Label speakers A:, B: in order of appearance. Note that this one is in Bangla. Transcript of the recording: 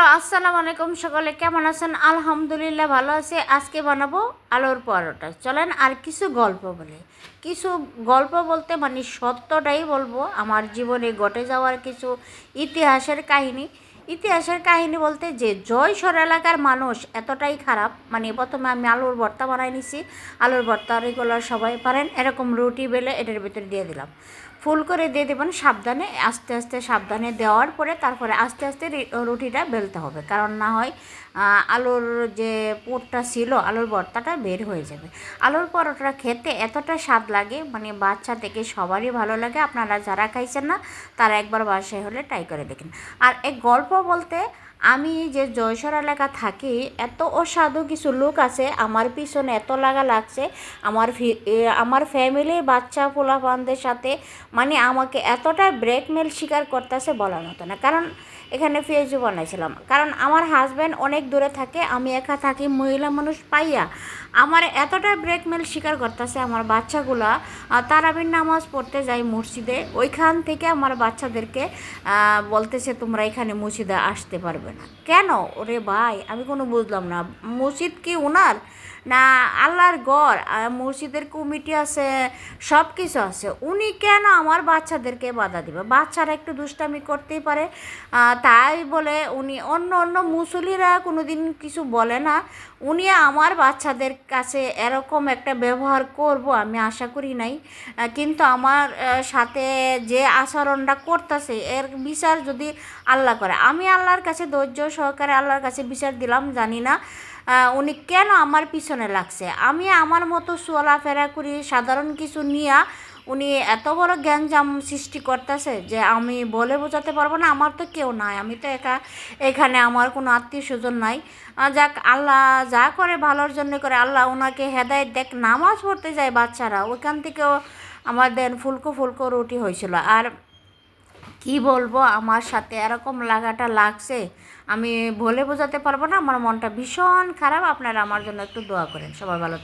A: হ্যালো, আসসালামু আলাইকুম। সকলে কেমন আছেন? আলহামদুলিল্লাহ ভালো আছি। আজকে বানাবো আলুর পরোটা। চলেন আর কিছু গল্প বলি। কিছু গল্প বলতে মানে সত্যটাই বলবো, আমার জীবনে ঘটে যাওয়ার কিছু ইতিহাসের কাহিনী। ইতিহাসের কাহিনী বলতে যে জয়সর এলাকার মানুষ এতটাই খারাপ, মানে প্রথমে আমি আলুর ভর্তা বানাই নিছি। আলুর ভর্তা রেগুলার সবাই পারেন, এরকম রুটি বেলে এটার ভিতরে দিয়ে দিলাম, ফুল করে দিয়ে দেবেন সাবধানে, আস্তে আস্তে সাবধানে দেওয়ার পরে তারপরে আস্তে আস্তে রুটিটা বেলতে হবে, কারণ না হয় আলুর যে পুরটা ছিল আলুর ভর্তাটা বের হয়ে যাবে। আলুর পরোটা খেতে এতটা স্বাদ লাগে, মানে বাচ্চা থেকে সবারই ভালো লাগে। আপনারা যারা খাইছেন না তারা একবার বাসায় হলে ট্রাই করে দেখেন। আর এক গল্প বলতে, আমি যে জয়সর এলাকা থাকি, এত অসাধু কিছু লোক আছে আমার পিছনে এত লাগছে। আমার ফ্যামিলির বাচ্চা পোলাপানদের সাথে মানে আমাকে এতটা ব্রেকমেল শিকার করতেছে বলার মতো না। কারণ এখানে পেঁয়াজু বানাইছিলাম, কারণ আমার হাজব্যান্ড অনেক দূরে থাকে, আমি একা থাকি, মহিলা মানুষ পাইয়া আমার এতটা ব্রেকমেল শিকার করতেছে। আমার বাচ্চাগুলা তারাবির নামাজ পড়তে যায় মসজিদে, ওইখান থেকে আমার বাচ্চাদেরকে বলতেছে তোমরা এখানে মসজিদে আসতে পারবে না। কেন? ওরে ভাই, আমি কোনো বুঝলাম না। মসজিদ কি ওনার না আল্লাহর ঘর? মসজিদের কমিটি আছে, সব কিছু আছে, উনি কেন আমার বাচ্চাদেরকে বাধা দিবে? বাচ্চারা একটু দুষ্টামি করতেই পারে, তাই বলে উনি অন্য অন্য মুসলিরা কোনো দিন কিছু বলে না। উনি আমার বাচ্চাদের কাছে এরকম একটা ব্যবহার করব আমি আশা করি নাই। কিন্তু আমার সাথে যে আচরণটা করতেছে এর বিচার যদি আল্লাহ করে, আমি আল্লাহর কাছে ধৈর্য সহকারে আল্লাহর কাছে বিচার দিলাম। জানি না উনি কেন আমার পিছনে লাগছে। আমি আমার মতো চলাফেরা করি, সাধারণ কিছু নিয়ে উনি এত বড় জ্ঞানজাম সৃষ্টি করতেছে যে আমি বলে বোঝাতে পারবো না। আমার তো কেউ নাই, আমি তো একা, এখানে আমার কোনো আত্মীয় স্বজন নাই। যাক, আল্লাহ যা করে ভালোর জন্য করে। আল্লাহ ওনাকে হেদায়েত দেখ। নামাজ পড়তে যায় বাচ্চারা, ওইখান থেকেও আমার দেন ফুলকো ফুলকো রুটি হয়েছিল। আর কি বলবো, আমার সাথে এরকম লাগাটা লাগছে আমি বলে বোঝাতে পারবো না। আমার মনটা ভীষণ খারাপ। আপনারা আমার জন্য একটু দোয়া করেন। সবাই ভালো থাকবেন।